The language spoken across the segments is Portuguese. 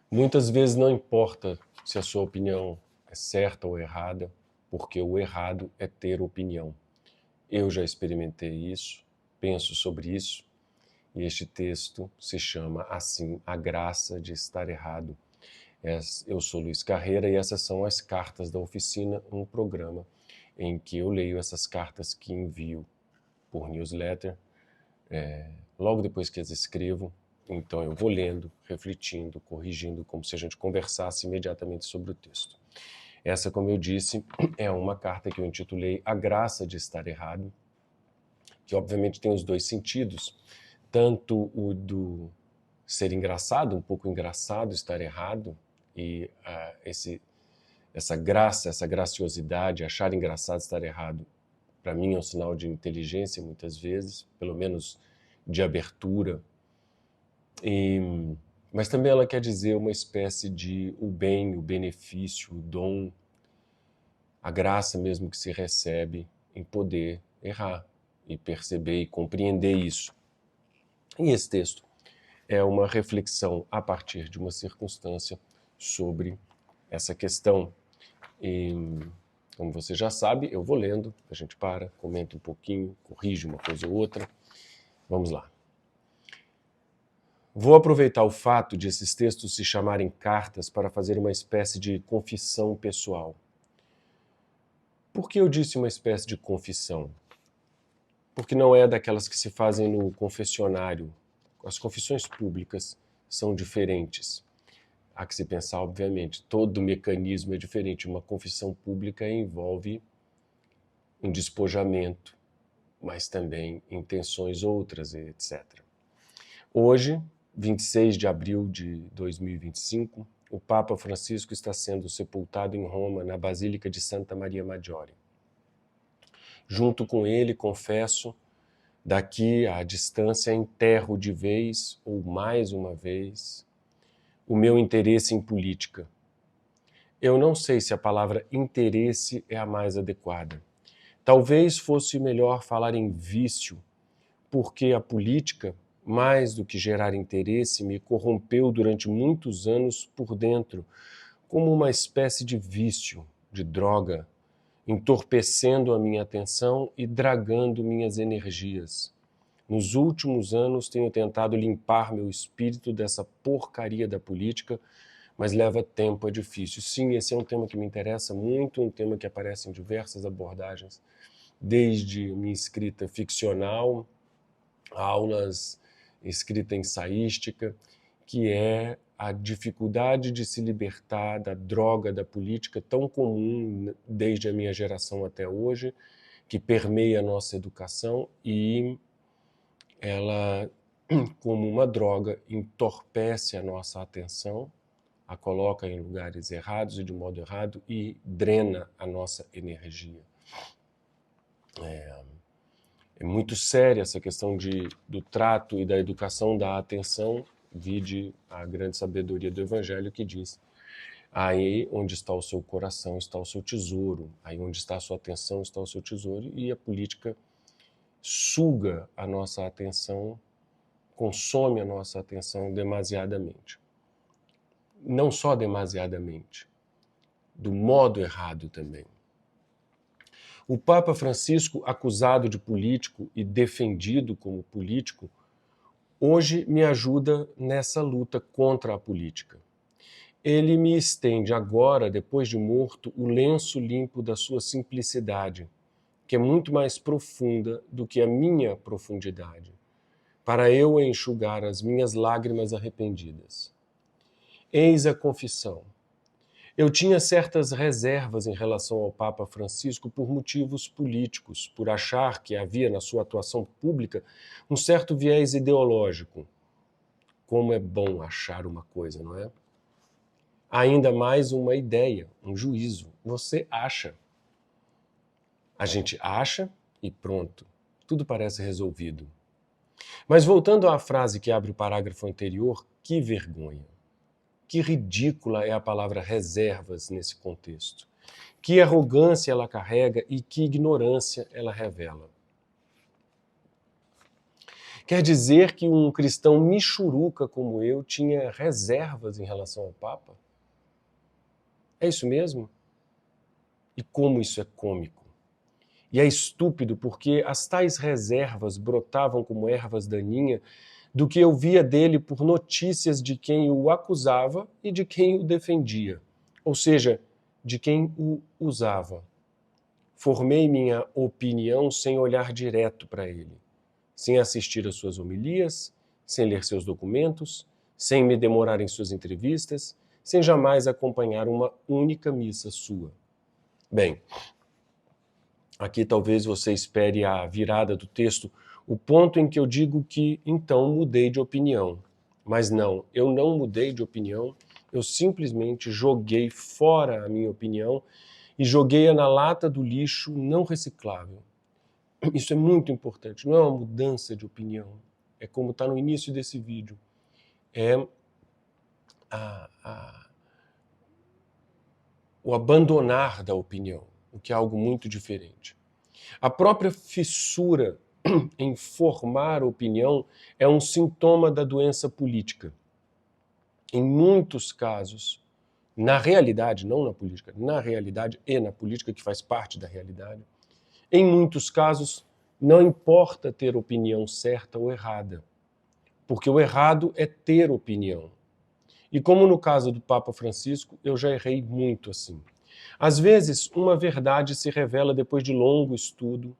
Muitas vezes não importa se a sua opinião é certa ou errada, porque o errado é ter opinião. Eu já experimentei isso, penso sobre isso, e este texto se chama assim, A Graça de Estar Errado. Eu sou Luiz Carreira e essas são as cartas da oficina, um programa em que eu leio essas cartas que envio por newsletter, logo depois que as escrevo. Então eu vou lendo, refletindo, corrigindo, como se a gente conversasse imediatamente sobre o texto. Essa, como eu disse, é uma carta que eu intitulei A Graça de Estar Errado, que obviamente tem os dois sentidos, tanto o do ser engraçado, um pouco engraçado estar errado, e essa graça, essa graciosidade, achar engraçado estar errado, para mim é um sinal de inteligência muitas vezes, pelo menos de abertura, mas também ela quer dizer uma espécie de o bem, o benefício, o dom, a graça mesmo que se recebe em poder errar e perceber e compreender isso. E esse texto é uma reflexão a partir de uma circunstância sobre essa questão. E, como você já sabe, eu vou lendo, a gente para, comenta um pouquinho, corrige uma coisa ou outra. Vamos lá. Vou aproveitar o fato de esses textos se chamarem cartas para fazer uma espécie de confissão pessoal. Por que eu disse uma espécie de confissão? Porque não é daquelas que se fazem no confessionário. As confissões públicas são diferentes. Há que se pensar, obviamente, todo o mecanismo é diferente. Uma confissão pública envolve um despojamento, mas também intenções outras, etc. Hoje, 26 de abril de 2025, o Papa Francisco está sendo sepultado em Roma, na Basílica de Santa Maria Maggiore. Junto com ele, confesso, daqui à distância, enterro de vez, ou mais uma vez, o meu interesse em política. Eu não sei se a palavra interesse é a mais adequada. Talvez fosse melhor falar em vício, porque a política, mais do que gerar interesse, me corrompeu durante muitos anos por dentro, como uma espécie de vício, de droga, entorpecendo a minha atenção e dragando minhas energias. Nos últimos anos tenho tentado limpar meu espírito dessa porcaria da política, mas leva tempo, é difícil. Sim, esse é um tema que me interessa muito, um tema que aparece em diversas abordagens, desde minha escrita ficcional, aulas, escrita ensaística, que é a dificuldade de se libertar da droga da política tão comum desde a minha geração até hoje, que permeia a nossa educação e ela, como uma droga, entorpece a nossa atenção, a coloca em lugares errados e de modo errado e drena a nossa energia. É muito séria essa questão do trato e da educação da atenção, vide a grande sabedoria do Evangelho que diz: aí onde está o seu coração está o seu tesouro, aí onde está a sua atenção está o seu tesouro, e a política suga a nossa atenção, consome a nossa atenção demasiadamente. Não só demasiadamente, do modo errado também. O Papa Francisco, acusado de político e defendido como político, hoje me ajuda nessa luta contra a política. Ele me estende agora, depois de morto, o lenço limpo da sua simplicidade, que é muito mais profunda do que a minha profundidade, para eu enxugar as minhas lágrimas arrependidas. Eis a confissão. Eu tinha certas reservas em relação ao Papa Francisco por motivos políticos, por achar que havia na sua atuação pública um certo viés ideológico. Como é bom achar uma coisa, não é? Ainda mais uma ideia, um juízo. Você acha. A gente acha e pronto. Tudo parece resolvido. Mas voltando à frase que abre o parágrafo anterior, que vergonha. Que ridícula é a palavra reservas nesse contexto. Que arrogância ela carrega e que ignorância ela revela. Quer dizer que um cristão michuruca como eu tinha reservas em relação ao Papa? É isso mesmo? E como isso é cômico? E é estúpido porque as tais reservas brotavam como ervas daninhas do que eu via dele por notícias de quem o acusava e de quem o defendia, ou seja, de quem o usava. Formei minha opinião sem olhar direto para ele, sem assistir às suas homilias, sem ler seus documentos, sem me demorar em suas entrevistas, sem jamais acompanhar uma única missa sua. Bem, aqui talvez você espere a virada do texto, o ponto em que eu digo que, então, mudei de opinião. Mas não, eu não mudei de opinião, eu simplesmente joguei fora a minha opinião e joguei-a na lata do lixo não reciclável. Isso é muito importante, não é uma mudança de opinião. É como está no início desse vídeo. É o abandonar da opinião, o que é algo muito diferente. A própria fissura em formar opinião é um sintoma da doença política. Em muitos casos, na realidade, não na política, na realidade e na política, que faz parte da realidade, em muitos casos, não importa ter opinião certa ou errada, porque o errado é ter opinião. E como no caso do Papa Francisco, eu já errei muito assim. Às vezes, uma verdade se revela depois de longo estudo,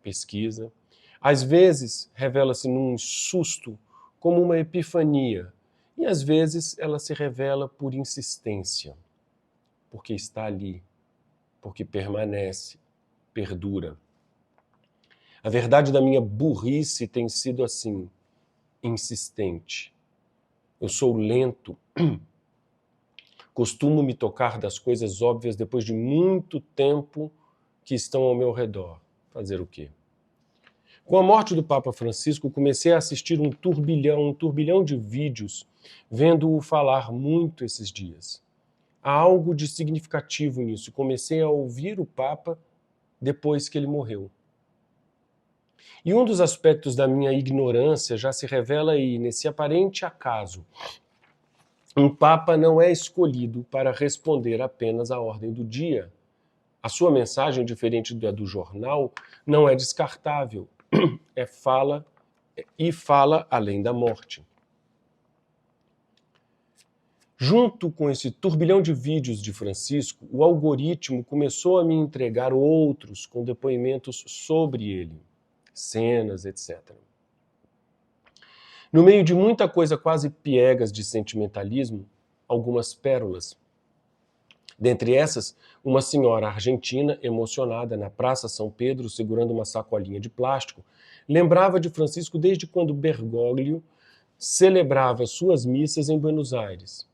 pesquisa. Às vezes, revela-se num susto, como uma epifania. E às vezes, ela se revela por insistência, porque está ali, porque permanece, perdura. A verdade da minha burrice tem sido assim, insistente. Eu sou lento. Costumo me tocar das coisas óbvias depois de muito tempo que estão ao meu redor. Fazer o quê? Com a morte do Papa Francisco, comecei a assistir um turbilhão de vídeos, vendo-o falar muito esses dias. Há algo de significativo nisso. Comecei a ouvir o Papa depois que ele morreu. E um dos aspectos da minha ignorância já se revela aí, nesse aparente acaso. Um Papa não é escolhido para responder apenas à ordem do dia. A sua mensagem, diferente da do jornal, não é descartável. Fala além da morte. Junto com esse turbilhão de vídeos de Francisco, o algoritmo começou a me entregar outros com depoimentos sobre ele, cenas, etc. No meio de muita coisa quase piegas de sentimentalismo, algumas pérolas. Dentre essas, uma senhora argentina, emocionada na Praça São Pedro, segurando uma sacolinha de plástico, lembrava de Francisco desde quando Bergoglio celebrava suas missas em Buenos Aires,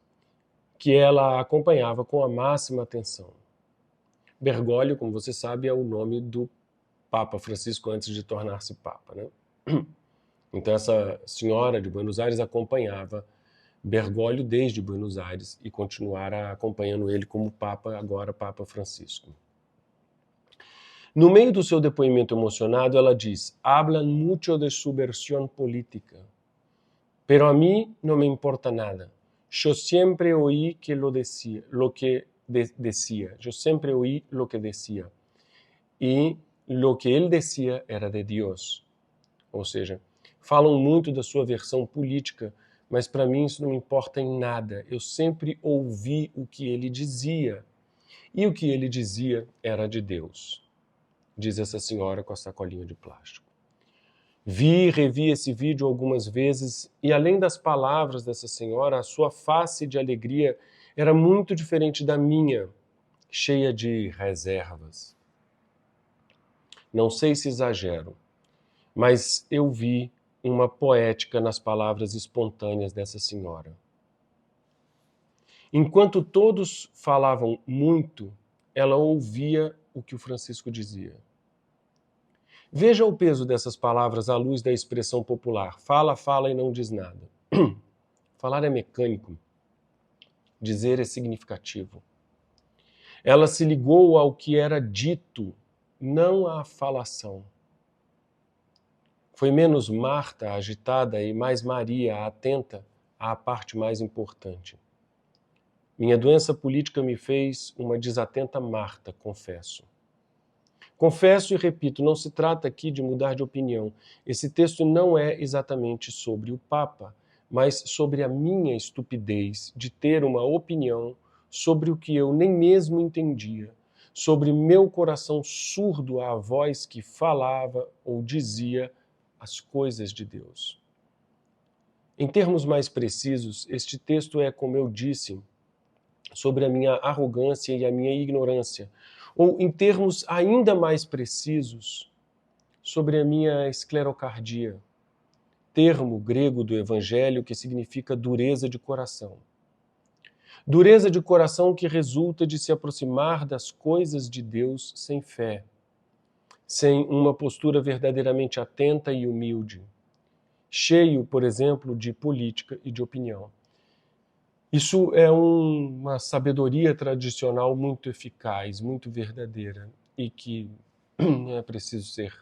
que ela acompanhava com a máxima atenção. Bergoglio, como você sabe, é o nome do Papa Francisco antes de tornar-se Papa, né? Então essa senhora de Buenos Aires acompanhava Bergoglio desde Buenos Aires e continuara acompanhando ele como Papa, agora Papa Francisco. No meio do seu depoimento emocionado, ela diz: "Hablan mucho de su versión política, pero a mí no me importa nada. Yo siempre oí que decía. Yo siempre oí lo que decía. E lo que ele decía era de Deus." Ou seja, falam muito da sua versão política, mas para mim isso não me importa em nada. Eu sempre ouvi o que ele dizia. E o que ele dizia era de Deus, diz essa senhora com a sacolinha de plástico. Vi e revi esse vídeo algumas vezes e, além das palavras dessa senhora, a sua face de alegria era muito diferente da minha, cheia de reservas. Não sei se exagero, mas eu vi uma poética nas palavras espontâneas dessa senhora. Enquanto todos falavam muito, ela ouvia o que o Francisco dizia. Veja o peso dessas palavras à luz da expressão popular. Fala, fala e não diz nada. Falar é mecânico. Dizer é significativo. Ela se ligou ao que era dito, não à falação. Foi menos Marta agitada e mais Maria atenta à parte mais importante. Minha doença política me fez uma desatenta Marta, confesso. Confesso e repito, não se trata aqui de mudar de opinião. Esse texto não é exatamente sobre o Papa, mas sobre a minha estupidez de ter uma opinião sobre o que eu nem mesmo entendia, sobre meu coração surdo à voz que falava ou dizia as coisas de Deus. Em termos mais precisos, este texto é, como eu disse, sobre a minha arrogância e a minha ignorância, ou em termos ainda mais precisos, sobre a minha esclerocardia, termo grego do Evangelho que significa dureza de coração. Dureza de coração que resulta de se aproximar das coisas de Deus sem fé, sem uma postura verdadeiramente atenta e humilde, cheio, por exemplo, de política e de opinião. Isso é uma sabedoria tradicional muito eficaz, muito verdadeira, e que não é preciso ser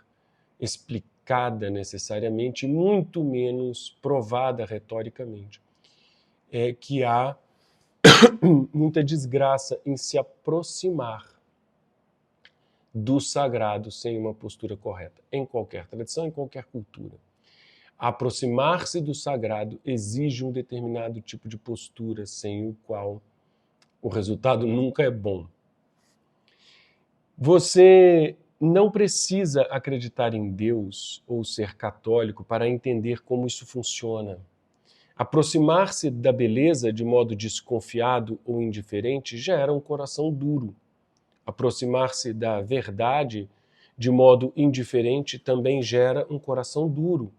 explicada necessariamente, muito menos provada retoricamente. É que há muita desgraça em se aproximar do sagrado sem uma postura correta, em qualquer tradição, em qualquer cultura. Aproximar-se do sagrado exige um determinado tipo de postura, sem o qual o resultado nunca é bom. Você não precisa acreditar em Deus ou ser católico para entender como isso funciona. Aproximar-se da beleza de modo desconfiado ou indiferente gera um coração duro. Aproximar-se da verdade de modo indiferente também gera um coração duro.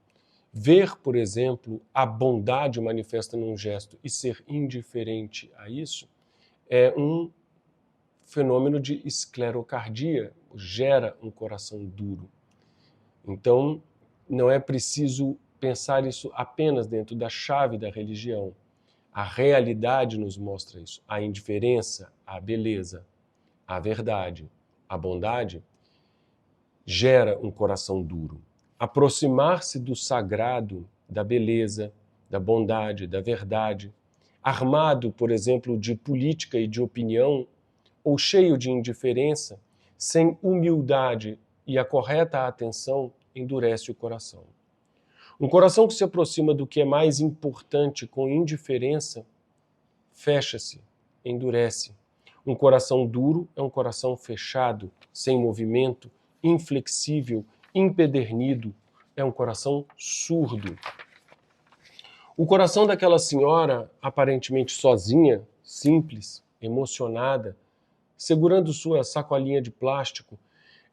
Ver, por exemplo, a bondade manifesta num gesto e ser indiferente a isso é um fenômeno de esclerocardia, gera um coração duro. Então, não é preciso pensar isso apenas dentro da chave da religião. A realidade nos mostra isso. A indiferença, a beleza, a verdade, a bondade gera um coração duro. Aproximar-se do sagrado, da beleza, da bondade, da verdade, armado, por exemplo, de política e de opinião, ou cheio de indiferença, sem humildade e a correta atenção, endurece o coração. Um coração que se aproxima do que é mais importante com indiferença, fecha-se, endurece. Um coração duro é um coração fechado, sem movimento, inflexível, empedernido, é um coração surdo. O coração daquela senhora, aparentemente sozinha, simples, emocionada, segurando sua sacolinha de plástico,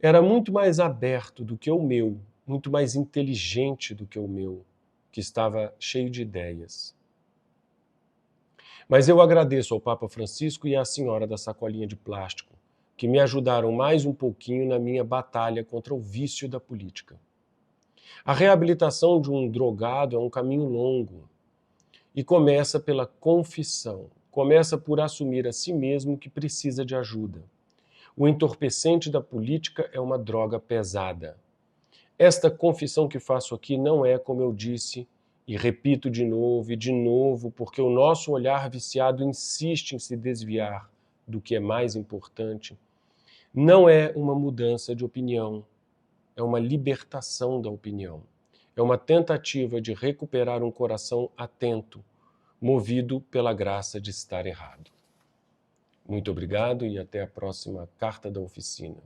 era muito mais aberto do que o meu, muito mais inteligente do que o meu, que estava cheio de ideias. Mas eu agradeço ao Papa Francisco e à senhora da sacolinha de plástico, que me ajudaram mais um pouquinho na minha batalha contra o vício da política. A reabilitação de um drogado é um caminho longo e começa pela confissão, começa por assumir a si mesmo que precisa de ajuda. O entorpecente da política é uma droga pesada. Esta confissão que faço aqui não é, como eu disse, e repito de novo, porque o nosso olhar viciado insiste em se desviar do que é mais importante. Não é uma mudança de opinião, é uma libertação da opinião. É uma tentativa de recuperar um coração atento, movido pela graça de estar errado. Muito obrigado e até a próxima Carta da Oficina.